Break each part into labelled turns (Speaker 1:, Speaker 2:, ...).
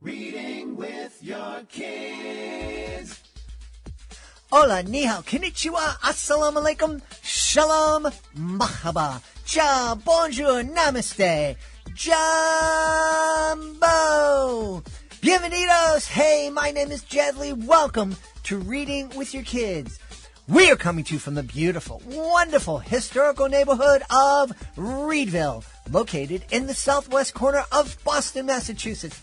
Speaker 1: Reading with your kids.
Speaker 2: Hola, ni hao, konnichiwa, assalamu alaikum, shalom, mahaba, cha, bonjour, namaste, jumbo, bienvenidos. Hey, my name is Jedley. Welcome to Reading with Your Kids. We are coming to you from the beautiful, wonderful, historical neighborhood of Reedville, located in the southwest corner of Boston, Massachusetts.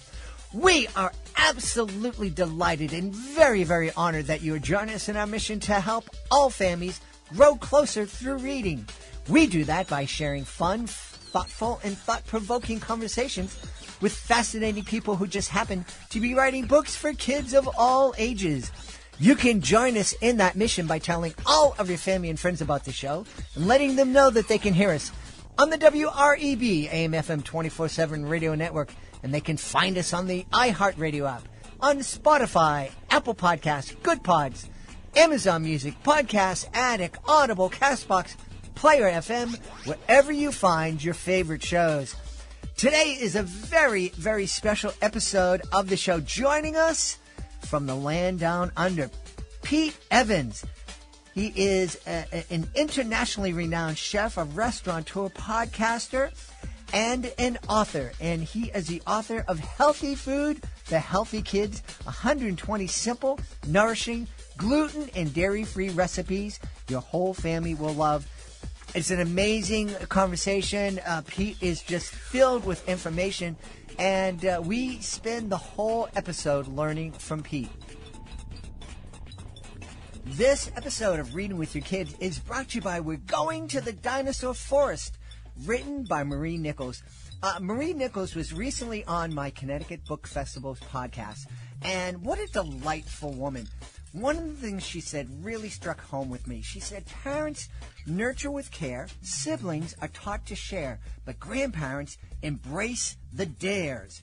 Speaker 2: We are absolutely delighted and very, very honored that you are joining us in our mission to help all families grow closer through reading. We do that by sharing fun, thoughtful, and thought-provoking conversations with fascinating people who just happen to be writing books for kids of all ages. You can join us in that mission by telling all of your family and friends about the show and letting them know that they can hear us on the WREB AM/FM 24/7 radio network. And they can find us on the iHeartRadio app, on Spotify, Apple Podcasts, Good Pods, Amazon Music, Podcast Addict, Audible, CastBox, Player FM, wherever you find your favorite shows. Today is a very, very special episode of the show. Joining us from the land down under, Pete Evans. He is an internationally renowned chef, a restaurateur, podcaster, and an author. And he is the author of Healthy Food for Healthy Kids, 120 simple, nourishing, gluten and dairy-free recipes your whole family will love. It's an amazing conversation. Pete is just filled with information, and we spend the whole episode learning from Pete. This episode of Reading with Your Kids is brought to you by We're Going to the Dinosaur Forest, written by Marie Nichols. Marie Nichols was recently on my Connecticut Book Festival's podcast, and what a delightful woman. One of the things she said really struck home with me. She said, parents nurture with care, siblings are taught to share, but grandparents embrace the dares.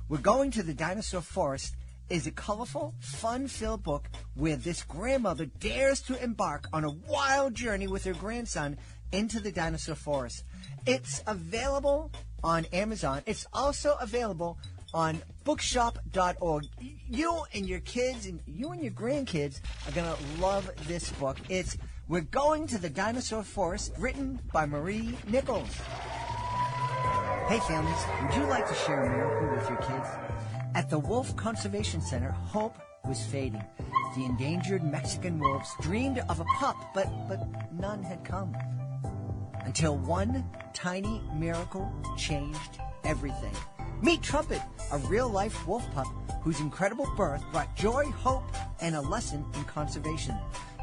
Speaker 2: We're Going to the Dinosaur Forest is a colorful, fun-filled book where this grandmother dares to embark on a wild journey with her grandson into the dinosaur forest. It's available on Amazon. It's also available on bookshop.org. You and your kids and you and your grandkids are going to love this book. It's We're Going to the Dinosaur Forest, written by Marie Nichols. Hey families, would you like to share a miracle with your kids? At the Wolf Conservation Center, hope was fading. The endangered Mexican wolves dreamed of a pup, but none had come. Until one tiny miracle changed everything. Meet Trumpet, a real-life wolf pup whose incredible birth brought joy, hope, and a lesson in conservation.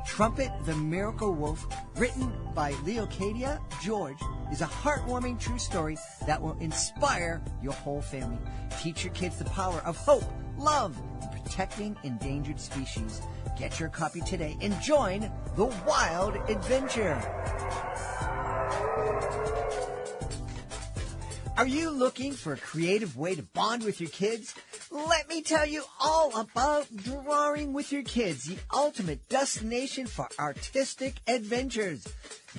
Speaker 2: Trumpet the Miracle Wolf, written by Leocadia George, is a heartwarming true story that will inspire your whole family. Teach your kids the power of hope, love, and protecting endangered species. Get your copy today and join the wild adventure. Are you looking for a creative way to bond with your kids? Let me tell you all about Drawing with Your Kids, the ultimate destination for artistic adventures.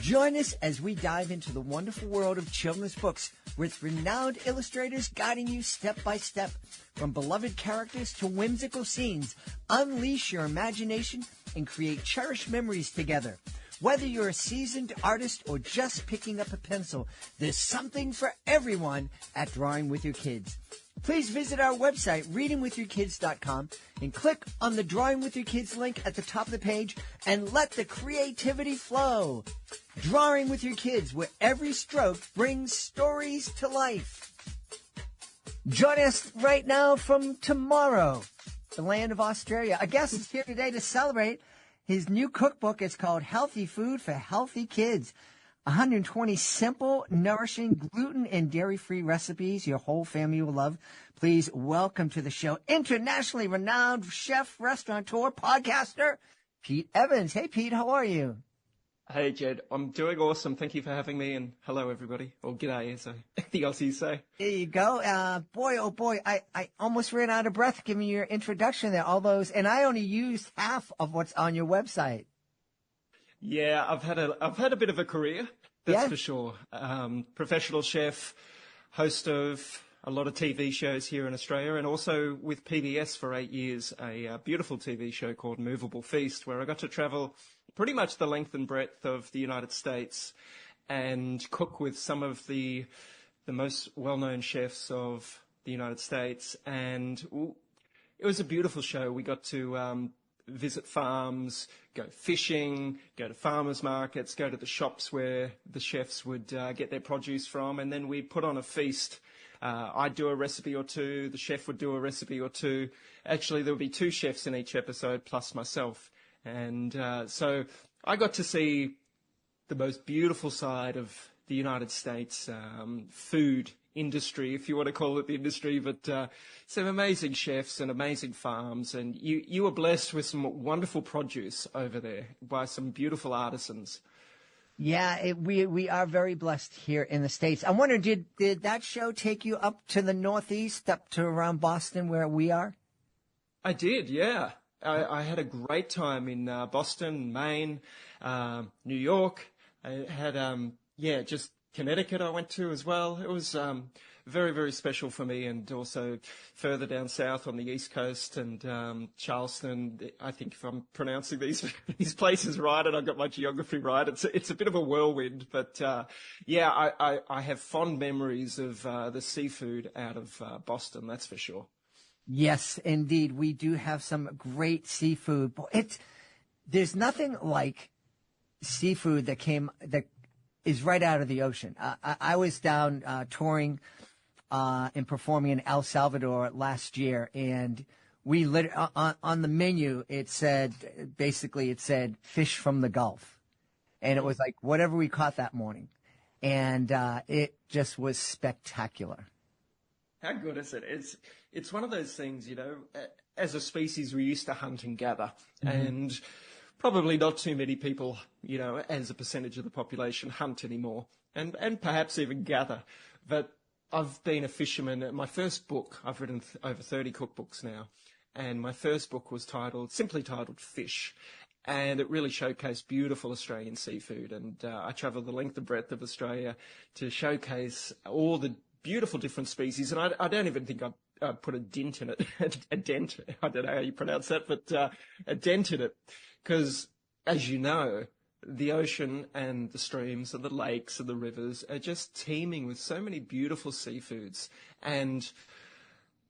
Speaker 2: Join us as we dive into the wonderful world of children's books with renowned illustrators guiding you step by step. From beloved characters to whimsical scenes, unleash your imagination and create cherished memories together. Whether you're a seasoned artist or just picking up a pencil, there's something for everyone at Drawing with Your Kids. Please visit our website, readingwithyourkids.com, and click on the Drawing with Your Kids link at the top of the page and let the creativity flow. Drawing with Your Kids, where every stroke brings stories to life. Join us right now from tomorrow, the land of Australia. A guest is here today to celebrate his new cookbook. Is called Healthy Food for Healthy Kids. 120 simple, nourishing, gluten and dairy-free recipes your whole family will love. Please welcome to the show internationally renowned chef, restaurateur, podcaster, Pete Evans. Hey, Pete, how are you?
Speaker 3: Hey, Jed. I'm doing awesome. Thank you for having me, and hello, everybody. Or g'day, as the Aussies say.
Speaker 2: There you go. Boy, oh boy, I almost ran out of breath giving your introduction there. All those, and I only used half of what's on your website.
Speaker 3: Yeah, I've had a bit of a career, that's
Speaker 2: Yeah.
Speaker 3: for sure. Professional chef, host of a lot of TV shows here in Australia, and also with PBS for 8 years, a beautiful TV show called Movable Feast, where I got to travel pretty much the length and breadth of the United States and cook with some of the most well-known chefs of the United States. And it was a beautiful show. We got to visit farms, go fishing, go to farmers markets, go to the shops where the chefs would get their produce from, and then we'd put on a feast. I'd do a recipe or two, the chef would do a recipe or two. Actually, there would be 2 chefs in each episode plus myself. And so I got to see the most beautiful side of the United States food industry, if you want to call it the industry, but some amazing chefs and amazing farms, and you were blessed with some wonderful produce over there by some beautiful artisans.
Speaker 2: Yeah, we are very blessed here in the States. I wonder, did that show take you up to the Northeast, up to around Boston where we are?
Speaker 3: I did, yeah. I had a great time in Boston, Maine, New York. I had, just Connecticut I went to as well. It was very, very special for me, and also further down south on the East Coast and Charleston. I think if I'm pronouncing these places right and I've got my geography right, it's a bit of a whirlwind. But I have fond memories of the seafood out of Boston, that's for sure.
Speaker 2: Yes, indeed. We do have some great seafood. There's nothing like seafood that is right out of the ocean. I was down touring and performing in El Salvador last year, and we on the menu it said fish from the Gulf, and it was like whatever we caught that morning, and it just was spectacular.
Speaker 3: How good is it? It's one of those things, as a species we used to hunt and gather, and probably not too many people, as a percentage of the population, hunt anymore, and perhaps even gather. But I've been a fisherman. My first book, I've written over 30 cookbooks now, and my first book was simply titled Fish, and it really showcased beautiful Australian seafood. And I travelled the length and breadth of Australia to showcase all the beautiful different species, and I don't even think I put a dent in it, a dent, I don't know how you pronounce that, but a dent in it. Because, as you know, the ocean and the streams and the lakes and the rivers are just teeming with so many beautiful seafoods. And,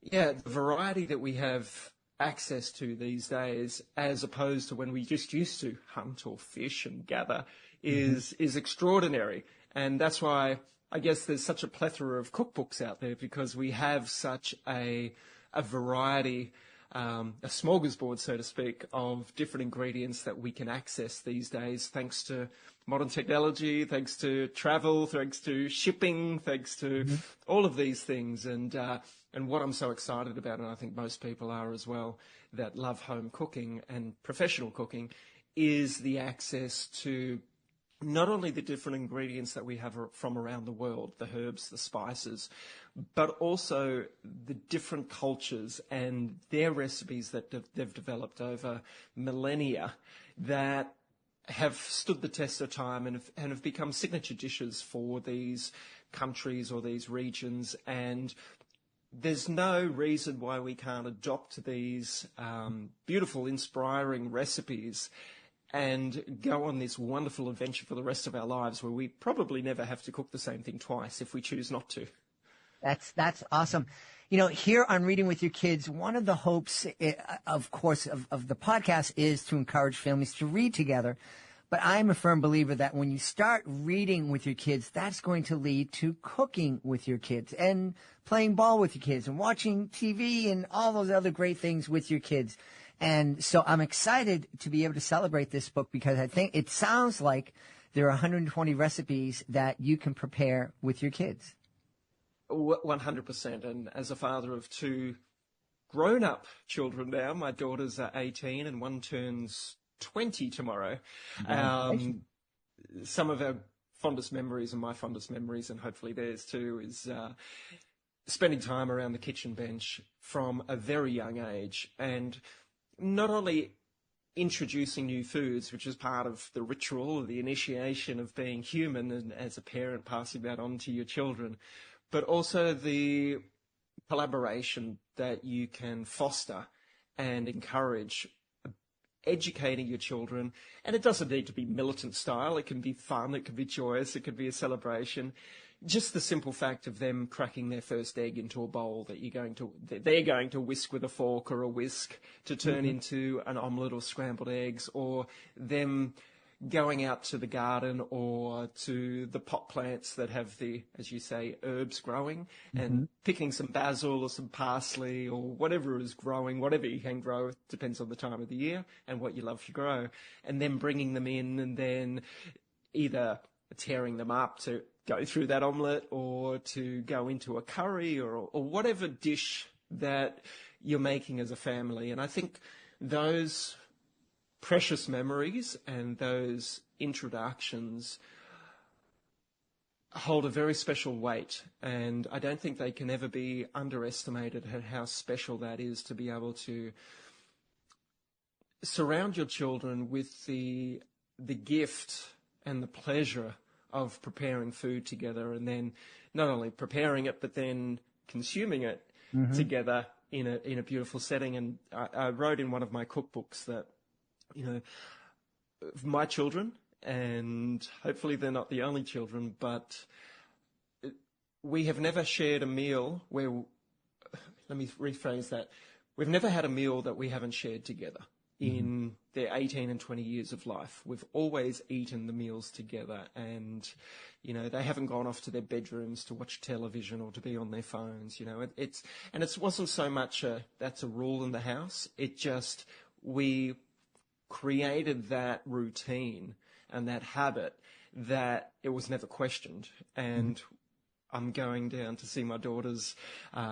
Speaker 3: the variety that we have access to these days, as opposed to when we just used to hunt or fish and gather, is extraordinary. And that's why I guess there's such a plethora of cookbooks out there, because we have such a variety, a smorgasbord, so to speak, of different ingredients that we can access these days, thanks to modern technology, thanks to travel, thanks to shipping, thanks to all of these things. And what I'm so excited about, and I think most people are as well, that love home cooking and professional cooking, is the access to not only the different ingredients that we have from around the world, the herbs, the spices, but also the different cultures and their recipes that they've developed over millennia that have stood the test of time and have become signature dishes for these countries or these regions. And there's no reason why we can't adopt these beautiful, inspiring recipes and go on this wonderful adventure for the rest of our lives, where we probably never have to cook the same thing twice if we choose not to.
Speaker 2: That's awesome. Here on Reading with Your Kids, one of the hopes, of course, of the podcast is to encourage families to read together. But I'm a firm believer that when you start reading with your kids, that's going to lead to cooking with your kids and playing ball with your kids and watching TV and all those other great things with your kids. And so I'm excited to be able to celebrate this book, because I think it sounds like there are 120 recipes that you can prepare with your kids.
Speaker 3: 100%. And as a father of 2 grown-up children now, my daughters are 18 and one turns 20 tomorrow. Some of our fondest memories, and my fondest memories, and hopefully theirs too, is spending time around the kitchen bench from a very young age, and not only introducing new foods, which is part of the ritual, the initiation of being human, and as a parent passing that on to your children, but also the collaboration that you can foster and encourage, educating your children. And it doesn't need to be militant style. It can be fun. It can be joyous. It could be a celebration. Just the simple fact of them cracking their first egg into a bowl that they're going to whisk with a fork or a whisk to turn into an omelette or scrambled eggs, or them going out to the garden or to the pot plants that have the, as you say, herbs growing, and picking some basil or some parsley or whatever is growing, whatever you can grow, it depends on the time of the year and what you love to grow, and then bringing them in and then either tearing them up to go through that omelette or to go into a curry or whatever dish that you're making as a family. And I think those precious memories and those introductions hold a very special weight, and I don't think they can ever be underestimated at how special that is, to be able to surround your children with the gift and the pleasure of preparing food together, and then not only preparing it but then consuming it together in a beautiful setting. And I wrote in one of my cookbooks that, you know, my children, and hopefully they're not the only children, but we have never shared a meal where, let me rephrase that, we've never had a meal that we haven't shared together in their 18 and 20 years of life. We've always eaten the meals together, and, you know, they haven't gone off to their bedrooms to watch television or to be on their phones. You know, it wasn't so much that's a rule in the house. It just, we created that routine and that habit that it was never questioned. And I'm going down to see my daughters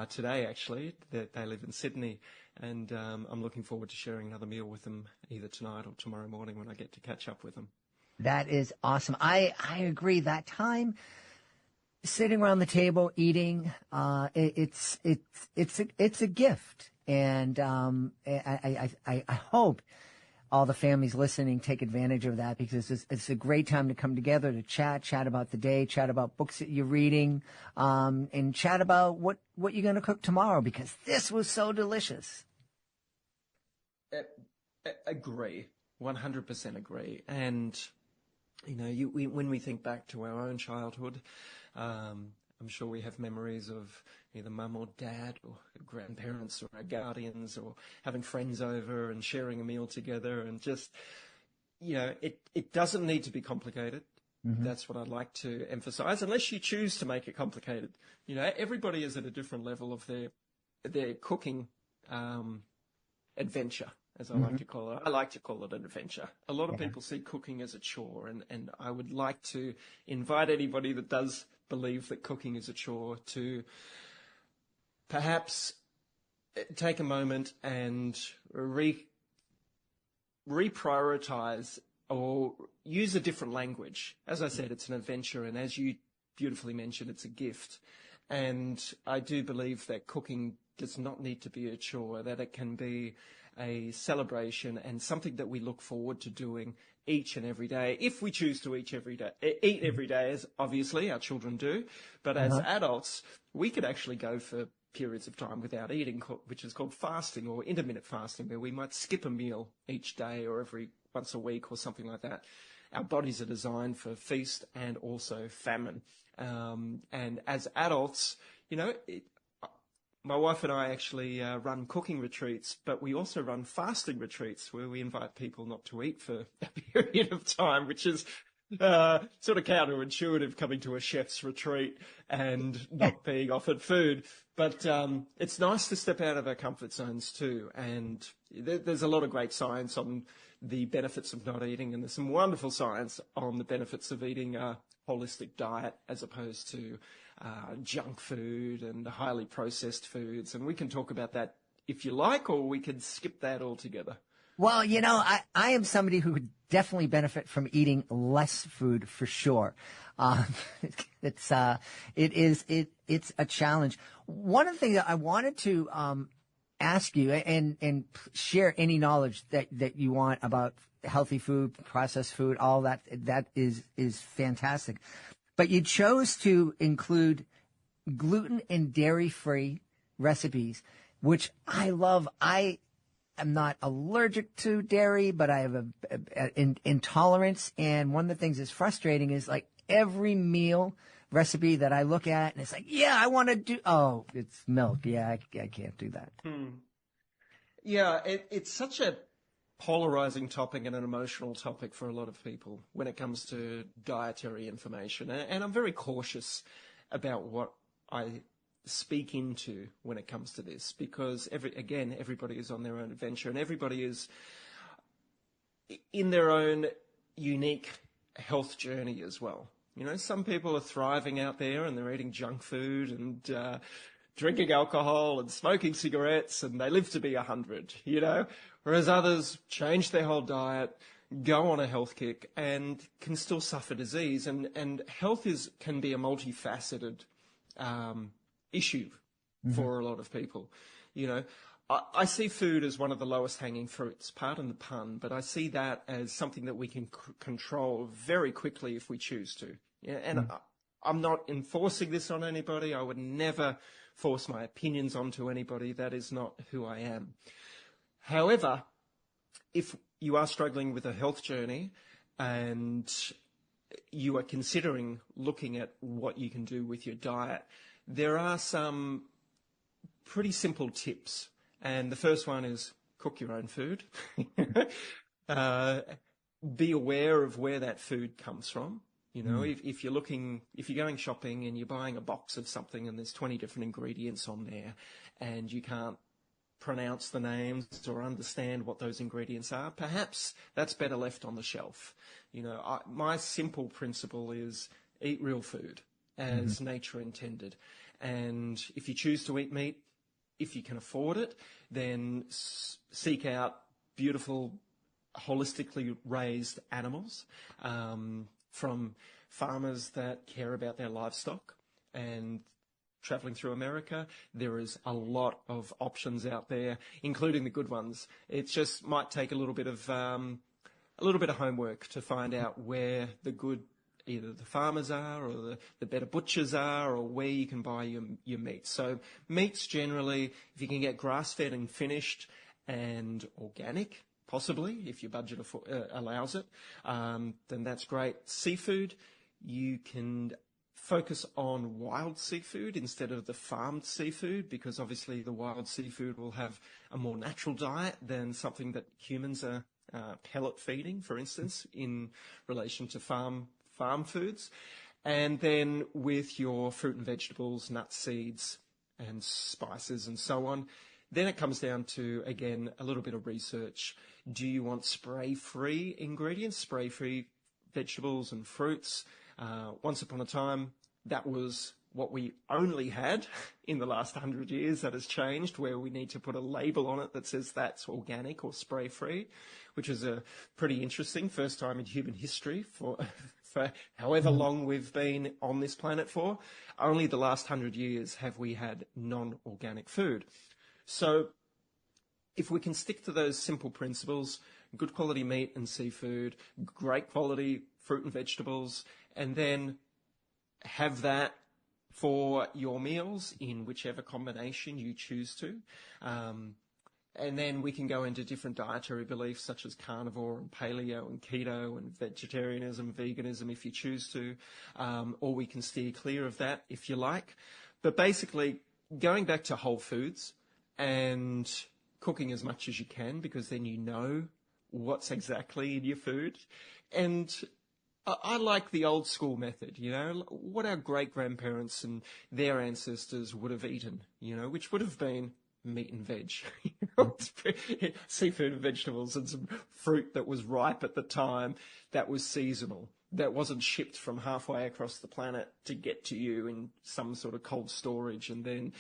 Speaker 3: today, actually. They live in Sydney, and I'm looking forward to sharing another meal with them either tonight or tomorrow morning when I get to catch up with them.
Speaker 2: That is awesome. I agree. That time sitting around the table eating, it's a gift, and I hope all the families listening take advantage of that, because it's a great time to come together to chat about the day, chat about books that you're reading, and chat about what you're going to cook tomorrow, because this was so delicious.
Speaker 3: Agree. 100% agree. And, you know, when we think back to our own childhood, I'm sure we have memories of either mum or dad or grandparents or our guardians, or having friends over and sharing a meal together, and just, you know, it doesn't need to be complicated. That's what I'd like to emphasize, unless you choose to make it complicated. You know, everybody is at a different level of their cooking adventure, as I like to call it. I like to call it an adventure. A lot of people see cooking as a chore, and I would like to invite anybody that does believe that cooking is a chore to perhaps take a moment and reprioritize or use a different language. As I said, it's an adventure, and as you beautifully mentioned, it's a gift. And I do believe that cooking does not need to be a chore, that it can be a celebration and something that we look forward to doing each and every day, if we choose to eat every day, as obviously our children do. But as adults, we could actually go for periods of time without eating, which is called fasting or intermittent fasting, where we might skip a meal each day or every once a week or something like that. Our bodies are designed for feast and also famine. And as adults, you know, my wife and I actually run cooking retreats, but we also run fasting retreats where we invite people not to eat for a period of time, which is sort of counterintuitive, coming to a chef's retreat and not being offered food. But it's nice to step out of our comfort zones too. And there's a lot of great science on the benefits of not eating, and there's some wonderful science on the benefits of eating a holistic diet as opposed to junk food and highly processed foods. And we can talk about that if you like, or we could skip that altogether.
Speaker 2: Well, you know, I am somebody who would definitely benefit from eating less food for sure. It's a challenge. One of the things that I wanted to ask you and share any knowledge that you want about healthy food, processed food, all that is fantastic. But you chose to include gluten and dairy-free recipes, which I love. I am not allergic to dairy, but I have an intolerance. And one of the things that's frustrating is like every meal recipe that I look at, and it's like, yeah, I want to do, oh, it's milk. Yeah, I can't do that.
Speaker 3: Yeah, it's such a polarizing topic and an emotional topic for a lot of people when it comes to dietary information. And I'm very cautious about what I speak into when it comes to this, because everybody is on their own adventure and everybody is in their own unique health journey as well. You know, some people are thriving out there and they're eating junk food and drinking alcohol and smoking cigarettes, and they live to be 100, you know, whereas others change their whole diet, go on a health kick, and can still suffer disease. And health can be a multifaceted issue for a lot of people. You know, I see food as one of the lowest hanging fruits, pardon the pun, but I see that as something that we can control very quickly if we choose to. Yeah, and I'm not enforcing this on anybody. I would never force my opinions onto anybody. That is not who I am. However, if you are struggling with a health journey and you are considering looking at what you can do with your diet, there are some pretty simple tips. And the first one is cook your own food. Be aware of where that food comes from. You know, if you're going shopping and you're buying a box of something and there's 20 different ingredients on there and you can't pronounce the names or understand what those ingredients are, perhaps that's better left on the shelf. You know, my simple principle is eat real food as nature intended. And if you choose to eat meat, if you can afford it, then seek out beautiful, holistically raised animals from farmers that care about their livestock. And traveling through America, there is a lot of options out there, including the good ones. It just might take a little bit of homework to find out where the good, either the farmers are or the better butchers are, or where you can buy your meat. So meats generally, if you can get grass-fed and finished and organic, possibly, if your budget allows it, then that's great. Seafood, you can focus on wild seafood instead of the farmed seafood, because obviously the wild seafood will have a more natural diet than something that humans are pellet feeding, for instance, in relation to farm foods. And then with your fruit and vegetables, nuts, seeds, and spices and so on, then it comes down to, again, a little bit of research. Do you want spray-free ingredients, spray-free vegetables and fruits? Once upon a time, that was what we only had. In the last 100 years, that has changed, where we need to put a label on it that says that's organic or spray-free, which is a pretty interesting first time in human history for however long we've been on this planet for. Only the last 100 years have we had non-organic food. So if we can stick to those simple principles, good quality meat and seafood, great quality fruit and vegetables, and then have that for your meals in whichever combination you choose to. And then we can go into different dietary beliefs such as carnivore and paleo and keto and vegetarianism, veganism if you choose to, or we can steer clear of that if you like. But basically, going back to whole foods and cooking as much as you can, because then you know what's exactly in your food. And I like the old school method, you know, what our great-grandparents and their ancestors would have eaten, you know, which would have been meat and veg, seafood and vegetables, and some fruit that was ripe at the time, that was seasonal, that wasn't shipped from halfway across the planet to get to you in some sort of cold storage and then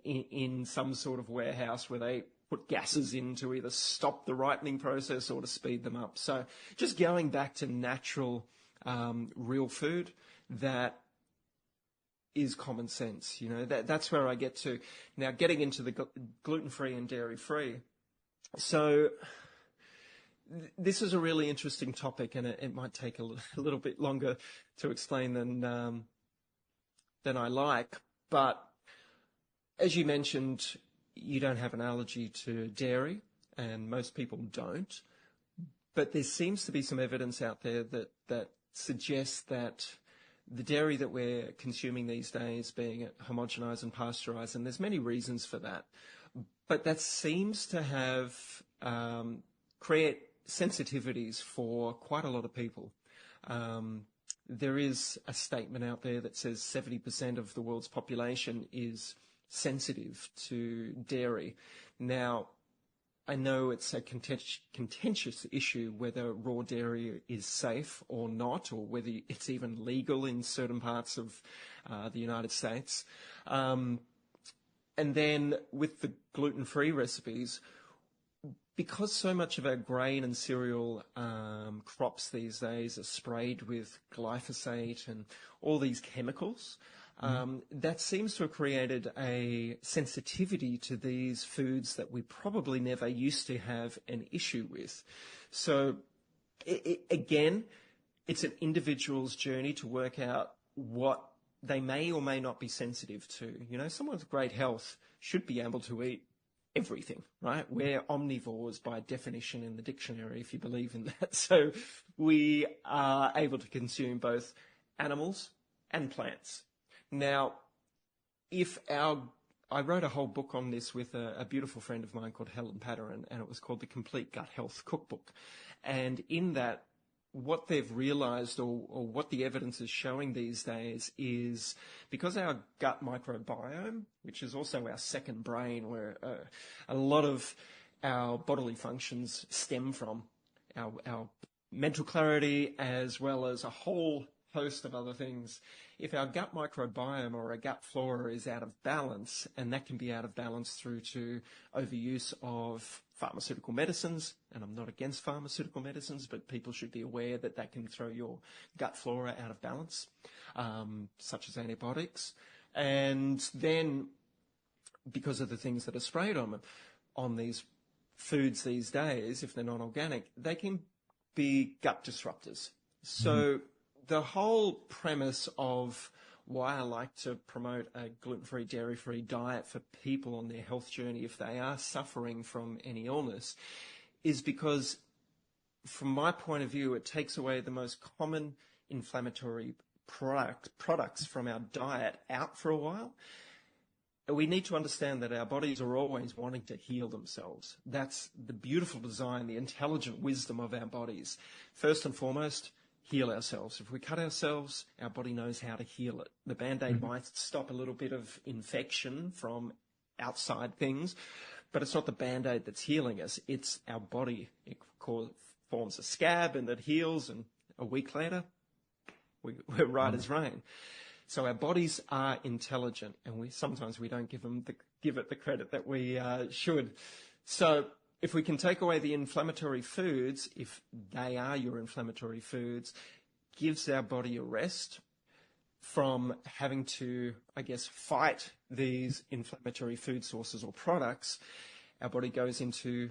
Speaker 3: in some sort of warehouse where they put gases in to either stop the ripening process or to speed them up. So just going back to natural, real food that is common sense. You know, that's where I get to. Now, getting into the gluten-free and dairy-free. So this is a really interesting topic, and it might take a little bit longer to explain than I like. But as you mentioned, you don't have an allergy to dairy, and most people don't. But there seems to be some evidence out there that suggests that the dairy that we're consuming these days, being homogenized and pasteurized, and there's many reasons for that, but that seems to have create sensitivities for quite a lot of people. There is a statement out there that says 70% of the world's population is sensitive to dairy. Now, I know it's a contentious issue whether raw dairy is safe or not, or whether it's even legal in certain parts of the United States. And then with the gluten-free recipes, because so much of our grain and cereal crops these days are sprayed with glyphosate and all these chemicals, that seems to have created a sensitivity to these foods that we probably never used to have an issue with. So, again, it's an individual's journey to work out what they may or may not be sensitive to. You know, someone with great health should be able to eat everything, right? We're omnivores by definition in the dictionary, if you believe in that. So we are able to consume both animals and plants. Now, I wrote a whole book on this with a beautiful friend of mine called Helen Patteran, and it was called The Complete Gut Health Cookbook. And in that, what they've realized, or what the evidence is showing these days, is because our gut microbiome, which is also our second brain, where a lot of our bodily functions stem from, our mental clarity, as well as a whole host of other things. If our gut microbiome or our gut flora is out of balance, and that can be out of balance through to overuse of pharmaceutical medicines, and I'm not against pharmaceutical medicines, but people should be aware that that can throw your gut flora out of balance, such as antibiotics. And then, because of the things that are sprayed on these foods these days, if they're not organic, they can be gut disruptors. So the whole premise of why I like to promote a gluten-free, dairy-free diet for people on their health journey if they are suffering from any illness is because, from my point of view, it takes away the most common inflammatory products from our diet out for a while. We need to understand that our bodies are always wanting to heal themselves. That's the beautiful design, the intelligent wisdom of our bodies. First and foremost, heal ourselves. If we cut ourselves, our body knows how to heal it. The Band-Aid might stop a little bit of infection from outside things, but it's not the Band-Aid that's healing us. It's our body. It forms a scab and it heals, and a week later, we're right as rain. So our bodies are intelligent, and sometimes we don't give it the credit that we should. So if we can take away the inflammatory foods, if they are your inflammatory foods, gives our body a rest from having to, I guess, fight these inflammatory food sources or products, our body goes into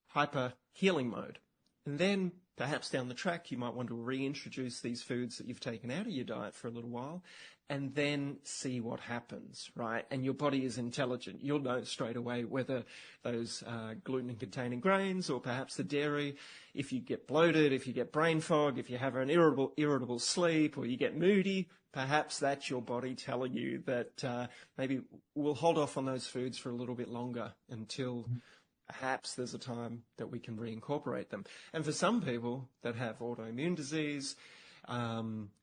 Speaker 3: hyper healing mode. And then perhaps down the track, you might want to reintroduce these foods that you've taken out of your diet for a little while and then see what happens, right? And your body is intelligent. You'll know straight away whether those gluten-containing grains or perhaps the dairy, if you get bloated, if you get brain fog, if you have an irritable sleep, or you get moody, perhaps that's your body telling you that maybe we'll hold off on those foods for a little bit longer until perhaps there's a time that we can reincorporate them. And for some people that have autoimmune disease,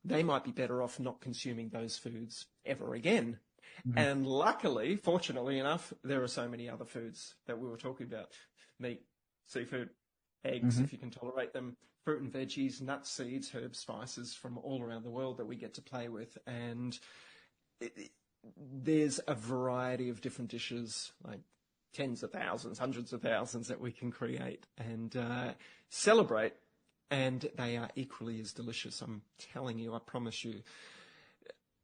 Speaker 3: they might be better off not consuming those foods ever again. And luckily, fortunately enough, there are so many other foods that we were talking about. Meat, seafood, eggs, if you can tolerate them, fruit and veggies, nuts, seeds, herbs, spices from all around the world that we get to play with. And there's a variety of different dishes, like tens of thousands, hundreds of thousands that we can create and celebrate, and they are equally as delicious. I'm telling you, I promise you.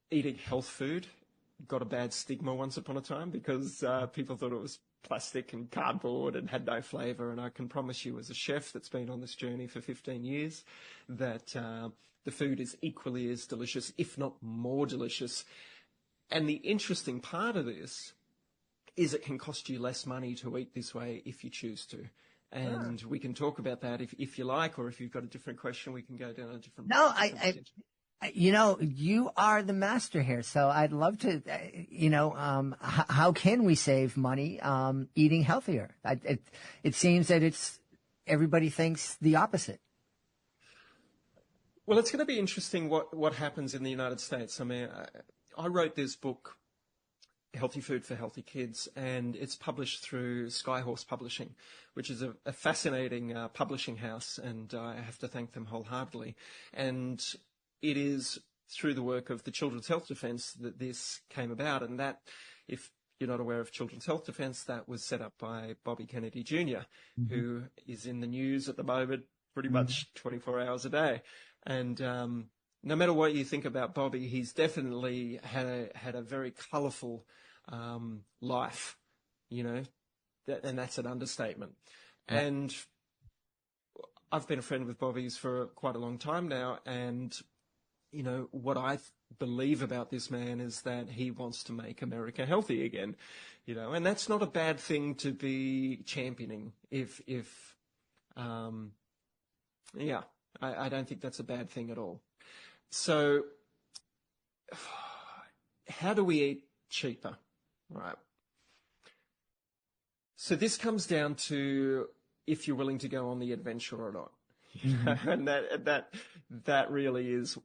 Speaker 3: Eating health food got a bad stigma once upon a time because people thought it was plastic and cardboard and had no flavour, and I can promise you, as a chef that's been on this journey for 15 years, that the food is equally as delicious, if not more delicious. And the interesting part of this is it can cost you less money to eat this way if you choose to. And we can talk about that if you like, or if you've got a different question, we can go down a different.
Speaker 2: No, you are the master here, so I'd love to, how can we save money eating healthier? It seems that everybody thinks the opposite.
Speaker 3: Well, it's going to be interesting what happens in the United States. I mean, I wrote this book, Healthy Food for Healthy Kids, and it's published through Skyhorse Publishing, which is a fascinating publishing house, and I have to thank them wholeheartedly. And it is through the work of the Children's Health Defence that this came about, and that, if you're not aware of Children's Health Defence, that was set up by Bobby Kennedy Jr., who is in the news at the moment pretty much 24 hours a day. And no matter what you think about Bobby, he's definitely had a very colourful life, and that's an understatement. Yeah. And I've been a friend with Bobby's for quite a long time now, and what I believe about this man is that he wants to make America healthy again, and that's not a bad thing to be championing. I don't think that's a bad thing at all. So how do we eat cheaper? Right. So this comes down to if you're willing to go on the adventure or not. And that really is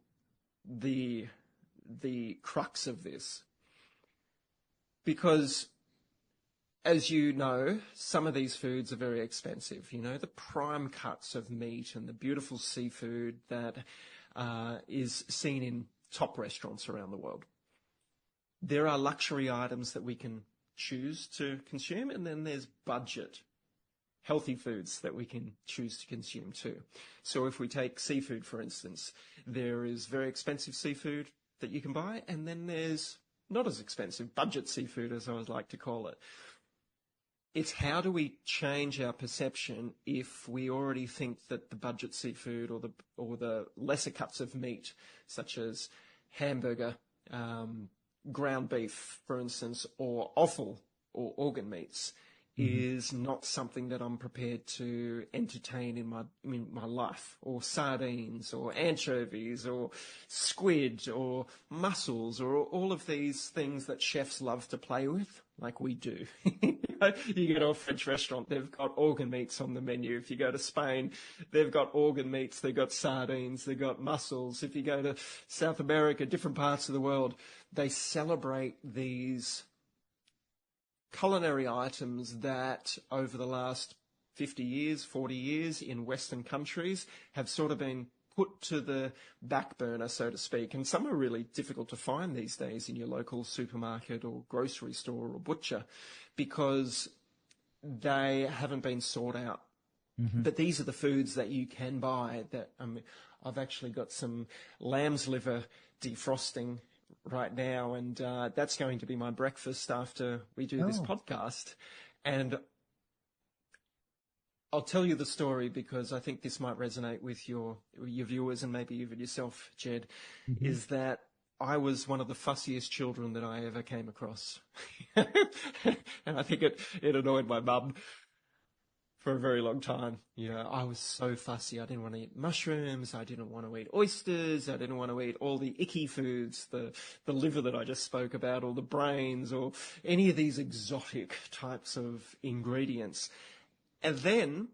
Speaker 3: the crux of this. Because, as you know, some of these foods are very expensive. The prime cuts of meat and the beautiful seafood that is seen in top restaurants around the world. There are luxury items that we can choose to consume, and then there's budget healthy foods that we can choose to consume too. So if we take seafood, for instance, there is very expensive seafood that you can buy, and then there's not as expensive budget seafood, as I would like to call it. It's how do we change our perception if we already think that the budget seafood or the lesser cuts of meat, such as hamburger, ground beef, for instance, or offal or organ meats, is not something that I'm prepared to entertain in my life, or sardines or anchovies or squid or mussels or all of these things that chefs love to play with, like we do. You go to a French restaurant, they've got organ meats on the menu. If you go to Spain, they've got organ meats, they've got sardines, they've got mussels. If you go to South America, different parts of the world, they celebrate these culinary items that over the last 50 years, 40 years in Western countries have sort of been put to the back burner, so to speak. And some are really difficult to find these days in your local supermarket or grocery store or butcher because they haven't been sought out. But these are the foods that you can buy. That I've actually got some lamb's liver defrosting right now, and that's going to be my breakfast after we do this podcast. And I'll tell you the story because I think this might resonate with your viewers and maybe even yourself, Jed, is that I was one of the fussiest children that I ever came across. And I think it annoyed my mum for a very long time. I was so fussy. I didn't want to eat mushrooms. I didn't want to eat oysters. I didn't want to eat all the icky foods, the liver that I just spoke about, or the brains, or any of these exotic types of ingredients. And then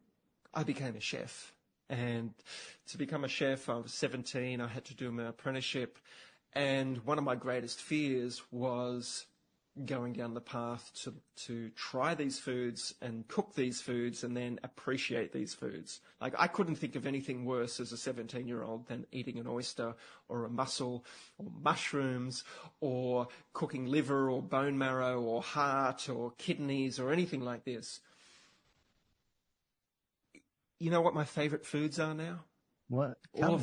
Speaker 3: I became a chef. And to become a chef, I was 17. I had to do my apprenticeship. And one of my greatest fears was going down the path to try these foods and cook these foods and then appreciate these foods. Like, I couldn't think of anything worse as a 17-year-old than eating an oyster or a mussel or mushrooms or cooking liver or bone marrow or heart or kidneys or anything like this. You know what my favorite foods are now?
Speaker 2: What?
Speaker 3: All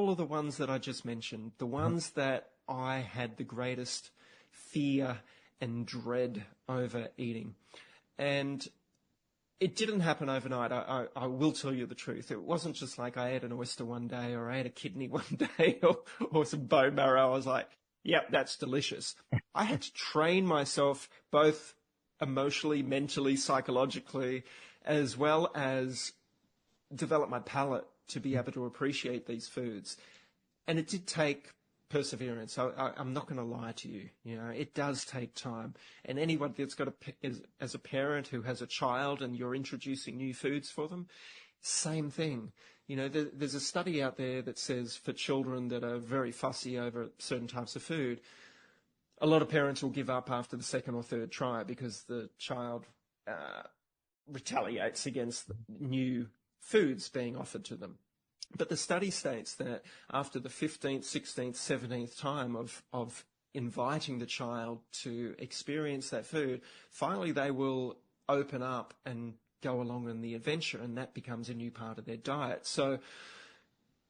Speaker 3: of the ones that I just mentioned, the ones that I had the greatest fear and dread over eating. And it didn't happen overnight. I will tell you the truth. It wasn't just like I ate an oyster one day or I ate a kidney one day or some bone marrow. I was like, yep, that's delicious. I had to train myself both emotionally, mentally, psychologically, as well as develop my palate to be able to appreciate these foods. And it did take perseverance. I'm not going to lie to you. You know, it does take time. And anyone that's got as a parent who has a child and you're introducing new foods for them, same thing. You know, there's a study out there that says for children that are very fussy over certain types of food, a lot of parents will give up after the second or third try because the child retaliates against new foods being offered to them. But the study states that after the 15th, 16th, 17th time of inviting the child to experience that food, finally they will open up and go along on the adventure, and that becomes a new part of their diet. So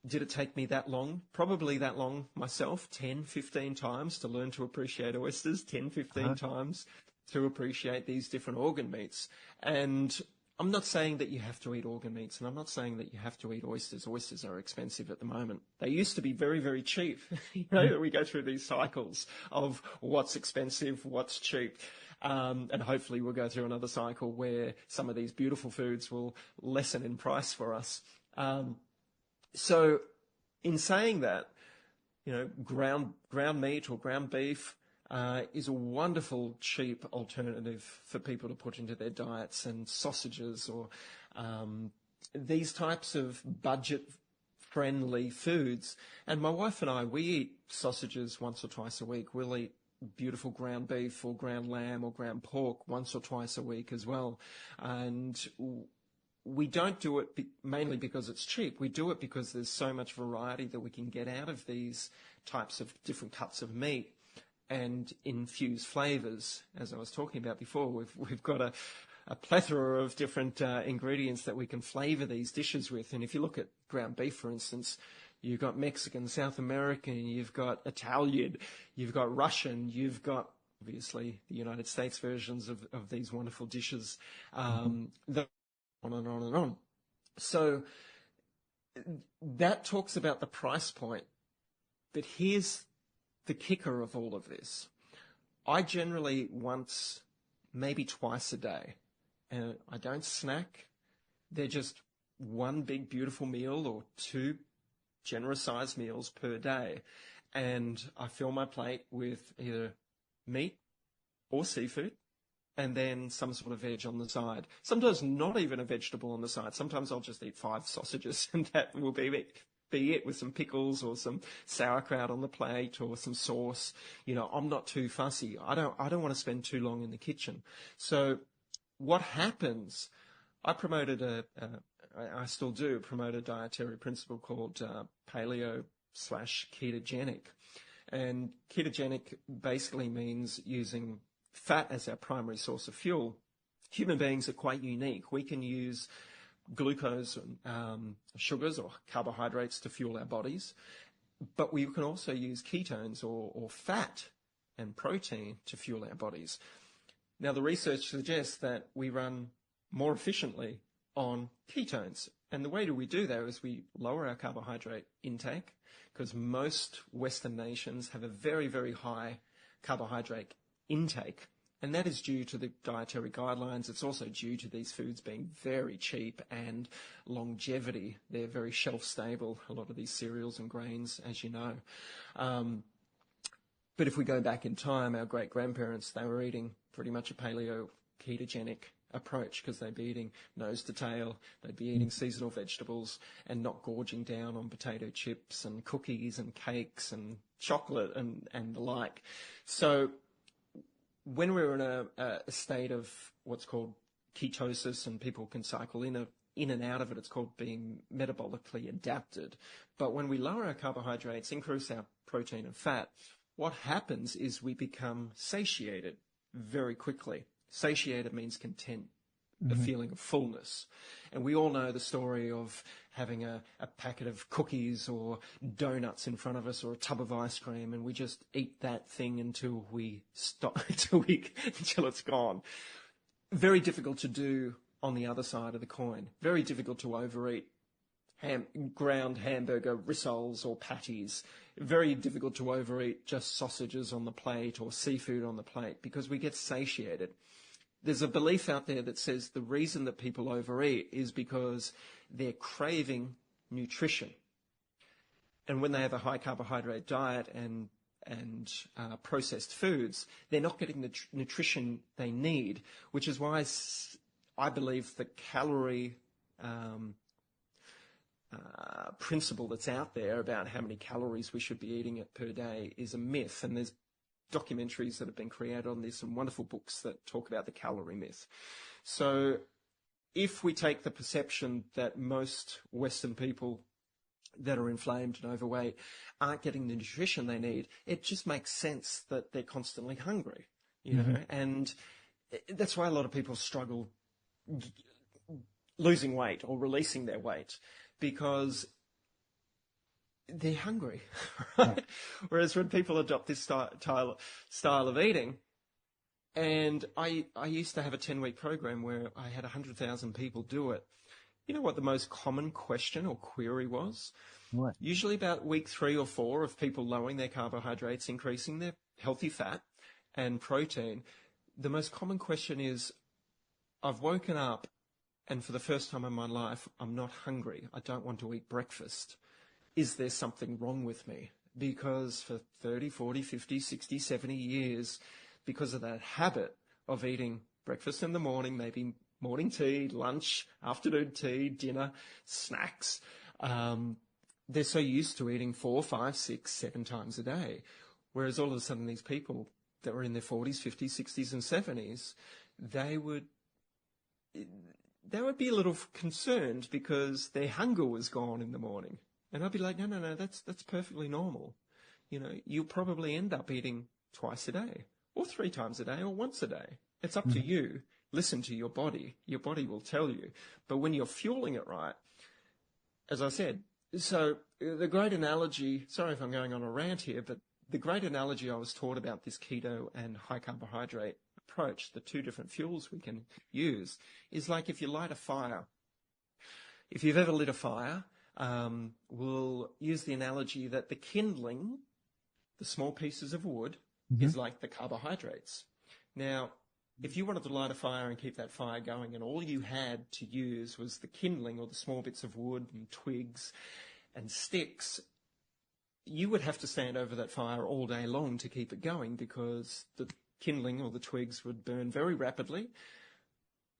Speaker 3: did it take me that long? Probably that long myself, 10, 15 times to learn to appreciate oysters, 10, 15 times to appreciate these different organ meats. And I'm not saying that you have to eat organ meats, and I'm not saying that you have to eat oysters. Oysters are expensive at the moment. They used to be very, very cheap. You know, we go through these cycles of what's expensive, what's cheap. And hopefully we'll go through another cycle where some of these beautiful foods will lessen in price for us. So in saying that, you know, ground meat or ground beef is a wonderful, cheap alternative for people to put into their diets, and sausages or these types of budget-friendly foods. And my wife and I, we eat sausages once or twice a week. We'll eat beautiful ground beef or ground lamb or ground pork once or twice a week as well. And we don't do it mainly because it's cheap. We do it because there's so much variety that we can get out of these types of different cuts of meat and infuse flavors. As I was talking about before, we've got a plethora of different ingredients that we can flavor these dishes with. And if you look at ground beef, for instance, you've got Mexican, South American, you've got Italian, you've got Russian, you've got obviously the United States versions of these wonderful dishes, on and on and on. So that talks about the price point. But here's the kicker of all of this. I generally once, maybe twice a day, and I don't snack. They're just one big beautiful meal or two generous sized meals per day. And I fill my plate with either meat or seafood, and then some sort of veg on the side. Sometimes not even a vegetable on the side. Sometimes I'll just eat 5 sausages, and that will be it, with some pickles or some sauerkraut on the plate or some sauce. You know, I'm not too fussy. I don't want to spend too long in the kitchen. So what happens, I still do promote a dietary principle called paleo/ketogenic. And ketogenic basically means using fat as our primary source of fuel. Human beings are quite unique. We can use glucose, sugars or carbohydrates to fuel our bodies, but we can also use ketones or fat and protein to fuel our bodies. Now, the research suggests that we run more efficiently on ketones. And the way that we do that is we lower our carbohydrate intake, because most Western nations have a very, very high carbohydrate intake. And that is due to the dietary guidelines. It's also due to these foods being very cheap and longevity. They're very shelf stable, a lot of these cereals and grains, as you know. But if we go back in time, our great-grandparents, they were eating pretty much a paleo-ketogenic approach, because they'd be eating nose to tail, they'd be eating seasonal vegetables and not gorging down on potato chips and cookies and cakes and chocolate and the like. So when we're in a state of what's called ketosis, and people can cycle in and out of it, it's called being metabolically adapted. But when we lower our carbohydrates, increase our protein and fat, what happens is we become satiated very quickly. Satiated means content, a feeling of fullness. And we all know the story of having a packet of cookies or donuts in front of us, or a tub of ice cream, and we just eat that thing until we stop, until it's gone. Very difficult to do on the other side of the coin. Very difficult to overeat ground hamburger rissoles or patties. Very difficult to overeat just sausages on the plate or seafood on the plate, because we get satiated. there's a belief out there that says the reason that people overeat is because they're craving nutrition. And when they have a high carbohydrate diet and processed foods, they're not getting the nutrition they need, which is why I believe the calorie principle that's out there about how many calories we should be eating per day is a myth. And there's documentaries that have been created on this and wonderful books that talk about the calorie myth. So if we take the perception that most Western people that are inflamed and overweight aren't getting the nutrition they need, it just makes sense that they're constantly hungry, you know, and that's why a lot of people struggle losing weight or releasing their weight, because they're hungry, right? Whereas when people adopt this style of eating, and I used to have a 10-week program where I had 100,000 people do it. You know what the most common question or query was?
Speaker 2: What?
Speaker 3: Usually about week 3 or 4 of people lowering their carbohydrates, increasing their healthy fat and protein. The most common question is, I've woken up and for the first time in my life, I'm not hungry. I don't want to eat breakfast. Is there something wrong with me? Because for 30, 40, 50, 60, 70 years, because of that habit of eating breakfast in the morning, maybe morning tea, lunch, afternoon tea, dinner, snacks, they're so used to eating 4, 5, 6, 7 times a day. Whereas all of a sudden these people that were in their 40s, 50s, 60s and 70s, they would be a little concerned because their hunger was gone in the morning. And I'd be like, no, that's perfectly normal. You know, you'll probably end up eating twice a day or 3 times a day or once a day. It's up to you. Listen to your body. Your body will tell you. But when you're fueling it right, as I said, so the great analogy, sorry if I'm going on a rant here, but the great analogy I was taught about this keto and high carbohydrate approach, the 2 different fuels we can use, is like if you light a fire. If you've ever lit a fire, we'll use the analogy that the kindling, the small pieces of wood, is like the carbohydrates. Now, if you wanted to light a fire and keep that fire going and all you had to use was the kindling or the small bits of wood and twigs and sticks, you would have to stand over that fire all day long to keep it going, because the kindling or the twigs would burn very rapidly,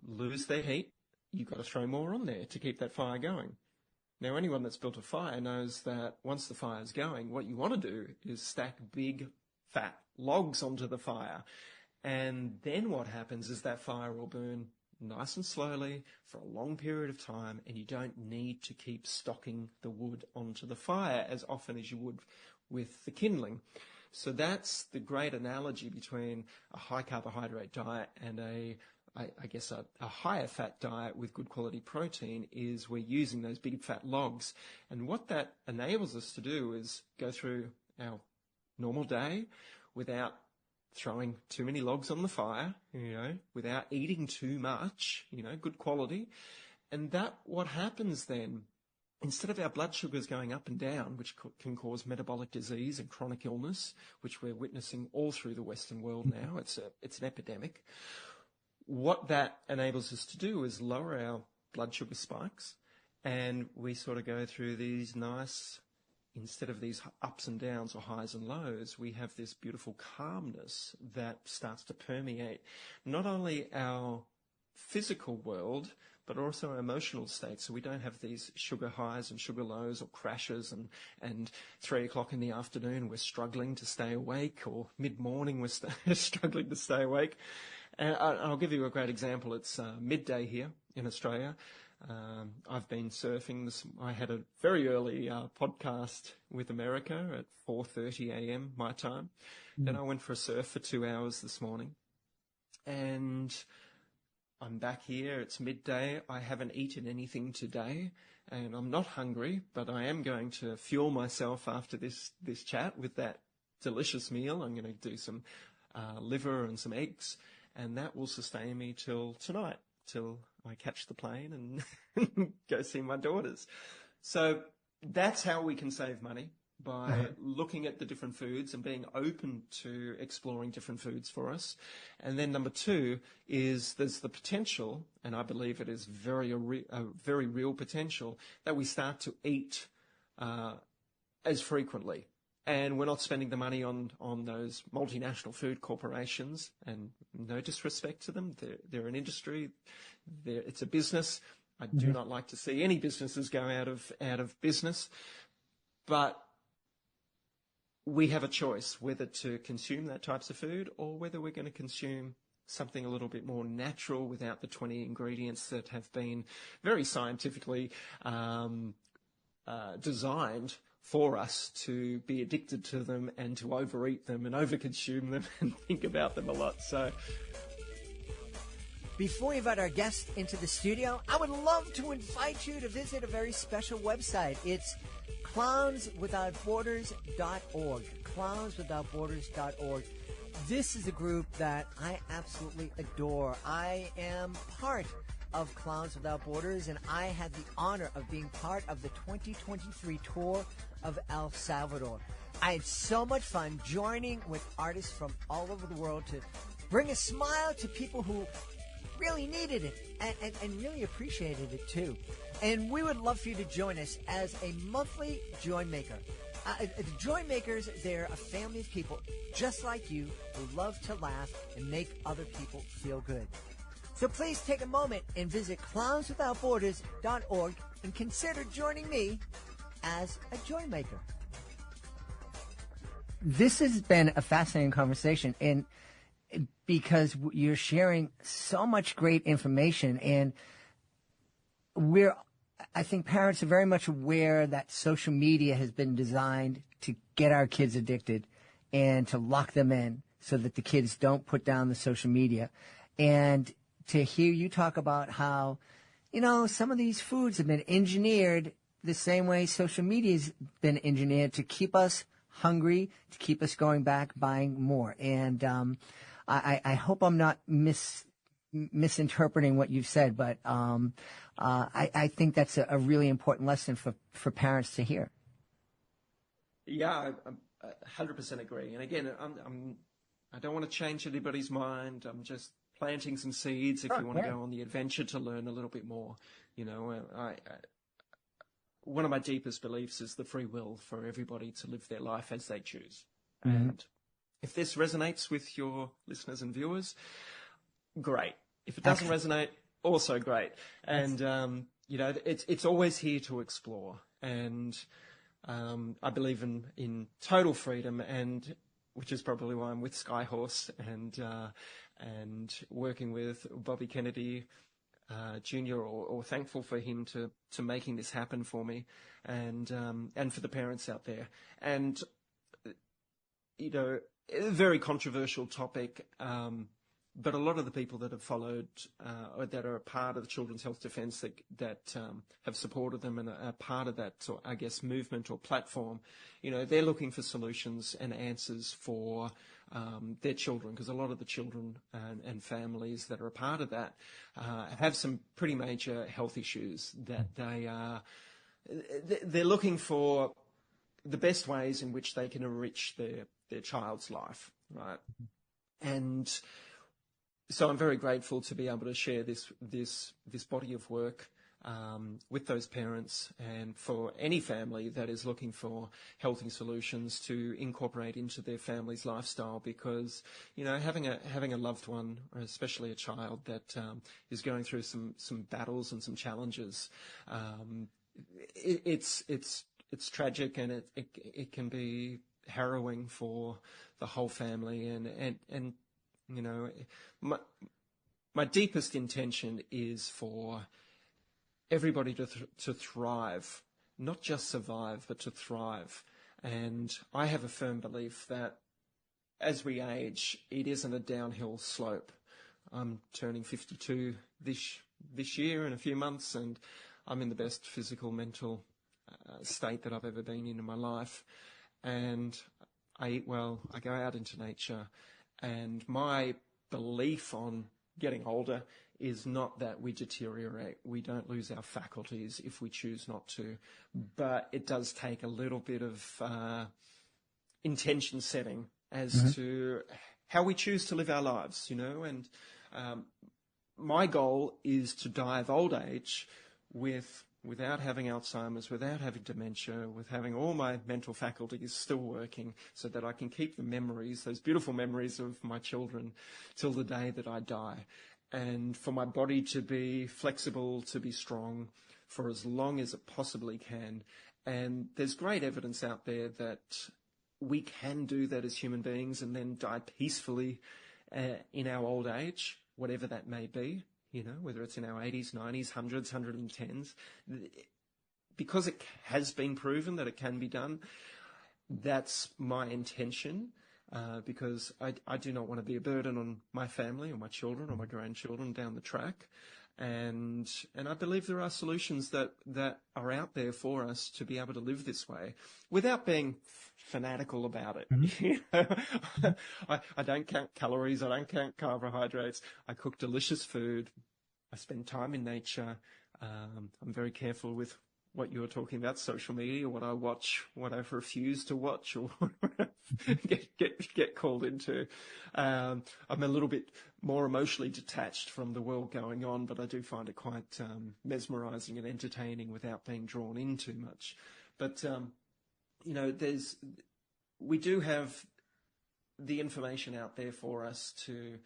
Speaker 3: lose their heat. You've got to throw more on there to keep that fire going. Now, anyone that's built a fire knows that once the fire's going, what you want to do is stack big, fat logs onto the fire. And then what happens is that fire will burn nice and slowly for a long period of time, and you don't need to keep stocking the wood onto the fire as often as you would with the kindling. So that's the great analogy between a high carbohydrate diet and a higher fat diet with good quality protein, is we're using those big fat logs. And what that enables us to do is go through our normal day without throwing too many logs on the fire, you know, without eating too much, you know, good quality. And that what happens then, instead of our blood sugars going up and down, which can cause metabolic disease and chronic illness, which we're witnessing all through the Western world now, it's an epidemic. What that enables us to do is lower our blood sugar spikes, and we sort of go through these nice, instead of these ups and downs or highs and lows, we have this beautiful calmness that starts to permeate not only our physical world, but also our emotional state. So we don't have these sugar highs and sugar lows or crashes, and 3 o'clock in the afternoon we're struggling to stay awake, or mid-morning we're struggling to stay awake. And I'll give you a great example. It's midday here in Australia. I've been surfing. I had a very early podcast with America at 4:30 a.m. my time. Then I went for a surf for 2 hours this morning. And I'm back here. It's midday. I haven't eaten anything today. And I'm not hungry, but I am going to fuel myself after this chat with that delicious meal. I'm going to do some liver and some eggs. And that will sustain me till tonight, till I catch the plane and go see my daughters. So that's how we can save money. by looking at the different foods and being open to exploring different foods for us. And then number two is there's the potential, and I believe it is a very real potential, that we start to eat as frequently. And we're not spending the money on those multinational food corporations, and no disrespect to them. They're an industry. It's a business. I do not like to see any businesses go out of business. But we have a choice whether to consume that types of food or whether we're going to consume something a little bit more natural without the 20 ingredients that have been very scientifically designed for us to be addicted to them and to overeat them and overconsume them and think about them a lot. So
Speaker 2: before we invite our guest into the studio, I would love to invite you to visit a very special website. It's clownswithoutborders.org. Clownswithoutborders.org. This is a group that I absolutely adore. I am part of Clowns Without Borders, and I had the honor of being part of the 2023 tour of El Salvador. I had so much fun joining with artists from all over the world to bring a smile to people who really needed it and really appreciated it too. And we would love for you to join us as a monthly Joy Maker. The Joy Makers, they're a family of people just like you who love to laugh and make other people feel good. So please take a moment and visit clownswithoutborders.org and consider joining me as a Joy Maker. This has been a fascinating conversation, and because you're sharing so much great information, and I think parents are very much aware that social media has been designed to get our kids addicted and to lock them in so that the kids don't put down the social media. And to hear you talk about how, some of these foods have been engineered the same way social media has been engineered to keep us hungry, to keep us going back, buying more. And I hope I'm not misinterpreting what you've said, but I think that's a really important lesson for parents to hear.
Speaker 3: Yeah, I 100% agree. And again, I don't want to change anybody's mind. I'm just planting some seeds if you want to go on the adventure to learn a little bit more. One of my deepest beliefs is the free will for everybody to live their life as they choose. Mm-hmm. And if this resonates with your listeners and viewers, great. If it doesn't resonate, also great. And, it's always here to explore. And I believe in total freedom, and which is probably why I'm with Skyhorse and working with Bobby Kennedy Jr. or thankful for him to making this happen for me, and for the parents out there. And a very controversial topic, but a lot of the people that have followed or that are a part of the Children's Health Defence that have supported them and are part of that, I guess, movement or platform, they're looking for solutions and answers for their children, because a lot of the children and families that are a part of that have some pretty major health issues that they're looking for the best ways in which they can enrich their child's life, right? And so I'm very grateful to be able to share this body of work with those parents, and for any family that is looking for healthy solutions to incorporate into their family's lifestyle, because having a loved one, or especially a child that is going through some battles and some challenges, it's tragic, and it can be harrowing for the whole family, and my deepest intention is for everybody to thrive, not just survive, but to thrive. And I have a firm belief that as we age, it isn't a downhill slope. I'm turning 52 this year in a few months, and I'm in the best physical, mental state that I've ever been in my life. And I eat well, I go out into nature, and my belief on getting older is not that we deteriorate. We don't lose our faculties if we choose not to. But it does take a little bit of intention setting as to how we choose to live our lives, and my goal is to die of old age without having Alzheimer's, without having dementia, with having all my mental faculties still working, so that I can keep the memories, those beautiful memories of my children, till the day that I die. And for my body to be flexible, to be strong for as long as it possibly can. And there's great evidence out there that we can do that as human beings and then die peacefully in our old age, whatever that may be, whether it's in our 80s, 90s, 100s, 110s. Because it has been proven that it can be done, that's my intention, because I do not want to be a burden on my family or my children or my grandchildren down the track. And I believe there are solutions that are out there for us to be able to live this way without being fanatical about it. I don't count calories. I don't count carbohydrates. I cook delicious food. I spend time in nature. I'm very careful with what you were talking about, social media, what I watch, what I refuse to watch, or get called into. I'm a little bit more emotionally detached from the world going on, but I do find it quite mesmerising and entertaining without being drawn in too much. But we do have the information out there for us to,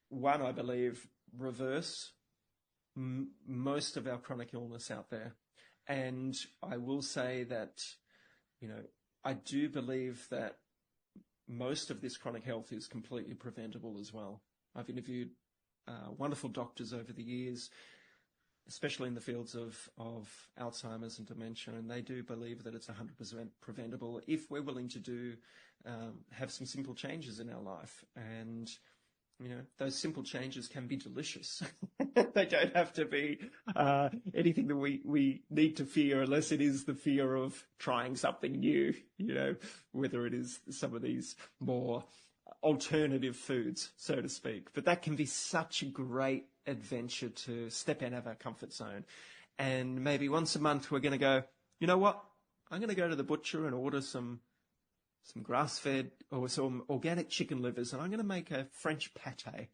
Speaker 3: one, I believe, reverse most of our chronic illness out there. And I will say that, I do believe that most of this chronic health is completely preventable as well. I've interviewed wonderful doctors over the years, especially in the fields of Alzheimer's and dementia, and they do believe that it's 100% preventable if we're willing to have some simple changes in our life. And those simple changes can be delicious. They don't have to be anything that we need to fear, unless it is the fear of trying something new, whether it is some of these more alternative foods, so to speak. But that can be such a great adventure to step out of our comfort zone. And maybe once a month we're going to go, you know what? I'm going to go to the butcher and order some grass-fed or some organic chicken livers, and I'm going to make a French pâté,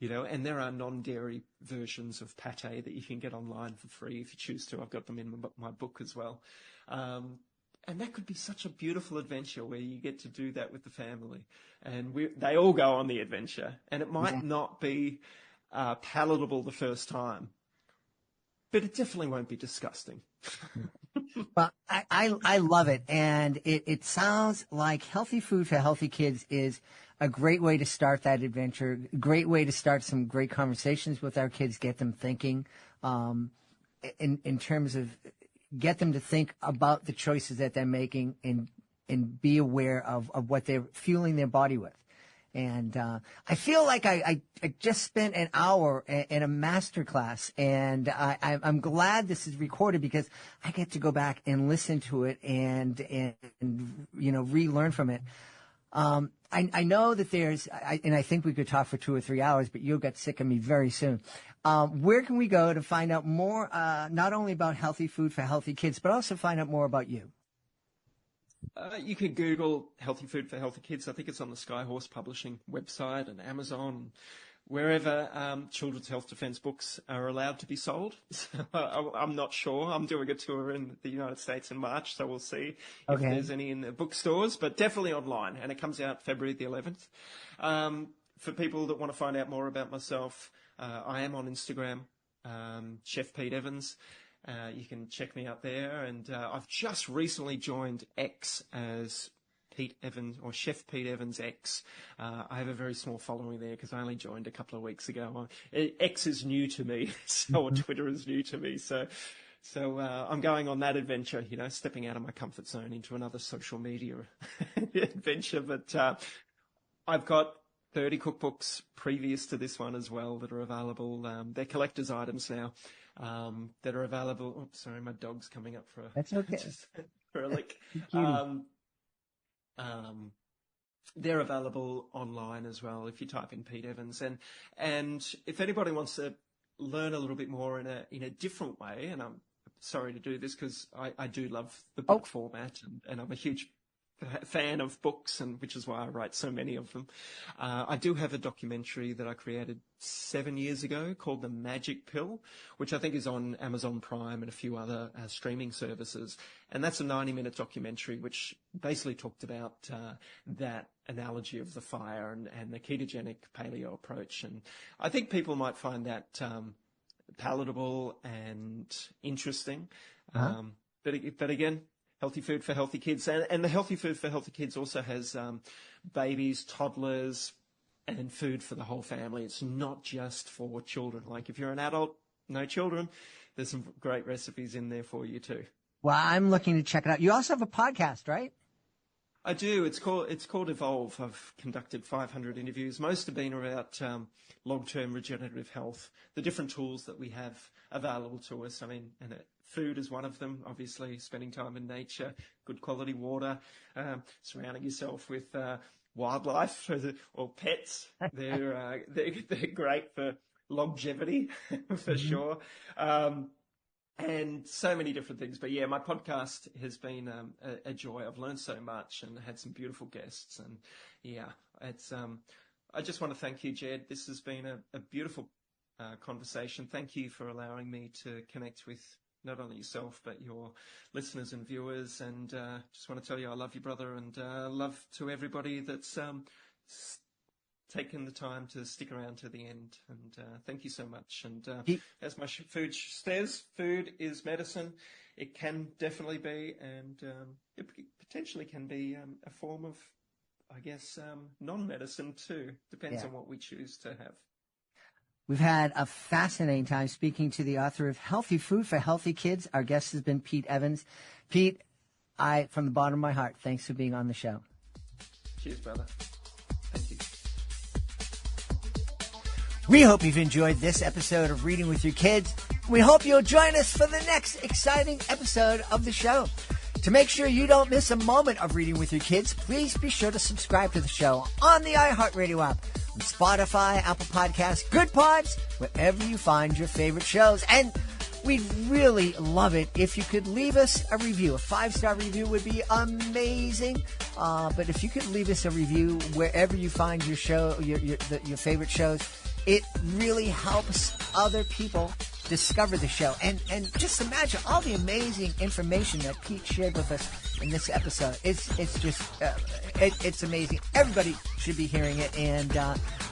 Speaker 3: and there are non-dairy versions of pâté that you can get online for free if you choose to. I've got them in my book as well. And that could be such a beautiful adventure where you get to do that with the family. And they all go on the adventure, and it might not be palatable the first time, but it definitely won't be disgusting.
Speaker 2: Well, I love it. And it sounds like healthy food for healthy kids is a great way to start that adventure, great way to start some great conversations with our kids, get them thinking, in terms of get them to think about the choices that they're making and be aware of what they're fueling their body with. And I feel like I just spent an hour in a master class, and I'm glad this is recorded because I get to go back and listen to it and relearn from it. I know that and I think we could talk for 2 or 3 hours, but you'll get sick of me very soon. Where can we go to find out more, not only about healthy food for healthy kids, but also find out more about you?
Speaker 3: You can Google Healthy Food for Healthy Kids. I think it's on the Skyhorse Publishing website and Amazon, wherever children's health defense books are allowed to be sold. So I'm not sure. I'm doing a tour in the United States in March, so we'll see if there's any in the bookstores, but definitely online. And it comes out February the 11th. For people that want to find out more about myself, I am on Instagram, Chef Pete Evans. You can check me out there, and I've just recently joined X as Pete Evans, or Chef Pete Evans X. I have a very small following there because I only joined a couple of weeks ago. X is new to me, so Twitter is new to me. So I'm going on that adventure, stepping out of my comfort zone into another social media adventure. But I've got 30 cookbooks previous to this one as well that are available. They're collector's items now. That are available. Oops, sorry, my dog's coming up
Speaker 2: That's okay.
Speaker 3: for a lick. They're available online as well if you type in Pete Evans. And if anybody wants to learn a little bit more in a different way. And I'm sorry to do this because I do love the book format, and I'm a huge fan of books, and which is why I write so many of them. I do have a documentary that I created 7 years ago called The Magic Pill, which I think is on Amazon Prime and a few other streaming services. And that's a 90-minute documentary which basically talked about that analogy of the fire and the ketogenic paleo approach. And I think people might find that palatable and interesting. But again, healthy food for healthy kids. And the healthy food for healthy kids also has babies, toddlers, and food for the whole family. It's not just for children. Like if you're an adult, no children, there's some great recipes in there for you too.
Speaker 2: Well, I'm looking to check it out. You also have a podcast, right?
Speaker 3: I do. It's called Evolve. I've conducted 500 interviews. Most have been about long-term regenerative health, the different tools that we have available to us. I mean, food is one of them, obviously, spending time in nature, good quality water, surrounding yourself with wildlife or pets. They're great for longevity, for sure. And so many different things. But yeah, my podcast has been a joy. I've learned so much and had some beautiful guests. And yeah, it's I just want to thank you, Jed. This has been a beautiful conversation. Thank you for allowing me to connect with not only yourself, but your listeners and viewers. And just want to tell you I love you, brother, and love to everybody that's taken the time to stick around to the end. And thank you so much. And as my food says, food is medicine. It can definitely be, and it potentially can be a form of, I guess, non-medicine too. Depends on what we choose to have.
Speaker 2: We've had a fascinating time speaking to the author of Healthy Food for Healthy Kids. Our guest has been Pete Evans. Pete, from the bottom of my heart, thanks for being on the show.
Speaker 3: Cheers, brother. Thank you.
Speaker 2: We hope you've enjoyed this episode of Reading with Your Kids. We hope you'll join us for the next exciting episode of the show. To make sure you don't miss a moment of Reading with Your Kids, please be sure to subscribe to the show on the iHeartRadio app, on Spotify, Apple Podcasts, Good Pods, wherever you find your favorite shows. And we'd really love it if you could leave us a review. A 5-star review would be amazing. But if you could leave us a review wherever you find your show, your favorite shows, it really helps other people discover the show. And just imagine all the amazing information that Pete shared with us in this episode. It's just it's amazing. Everybody should be hearing it, and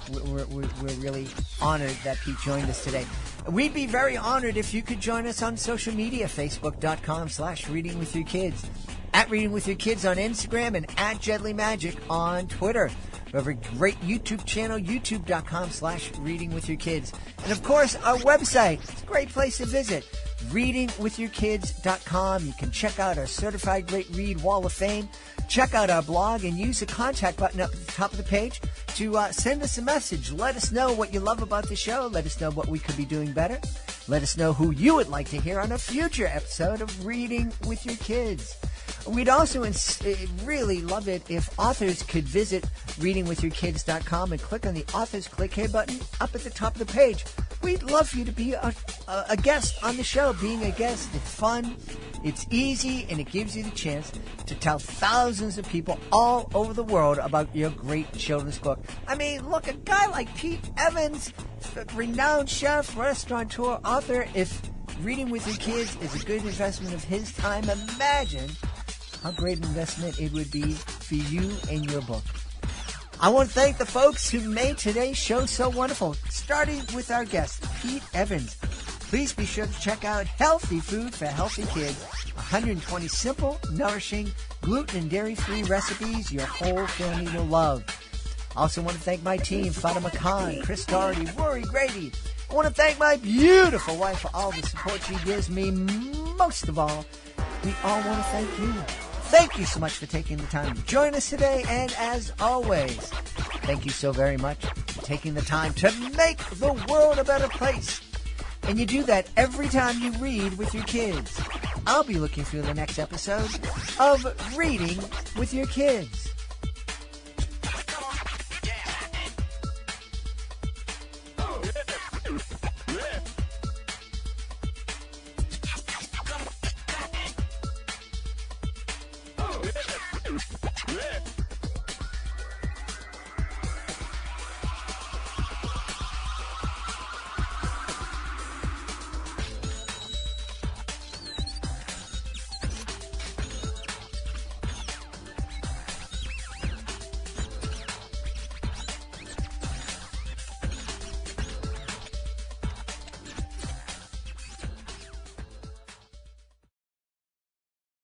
Speaker 2: we're really honored that Pete joined us today. We'd be very honored if you could join us on social media, facebook.com/readingwithyourkids, at Reading With Your Kids on Instagram, and at Jedley Magic on Twitter. We have a great YouTube channel, youtube.com/readingwithyourkids. And of course, our website. It's a great place to visit, readingwithyourkids.com. You can check out our Certified Great Read Wall of Fame. Check out our blog and use the contact button up at the top of the page to send us a message. Let us know what you love about the show. Let us know what we could be doing better. Let us know who you would like to hear on a future episode of Reading with Your Kids. We'd also really love it if authors could visit readingwithyourkids.com and click on the Authors Click Here button up at the top of the page. We'd love for you to be a guest on the show. Being a guest, it's fun, it's easy, and it gives you the chance to tell thousands of people all over the world about your great children's book. I mean, look, a guy like Pete Evans, renowned chef, restaurateur, author, if Reading with Your Kids is a good investment of his time, imagine how great an investment it would be for you and your book. I want to thank the folks who made today's show so wonderful, starting with our guest, Pete Evans. Please be sure to check out Healthy Food for Healthy Kids, 120 simple, nourishing, gluten and dairy-free recipes your whole family will love. I also want to thank my team, Fatima Khan, Chris Doherty, Rory Grady. I want to thank my beautiful wife for all the support she gives me. Most of all, we all want to thank you. Thank you so much for taking the time to join us today. And as always, thank you so very much for taking the time to make the world a better place. And you do that every time you read with your kids. I'll be looking through the next episode of Reading with Your Kids.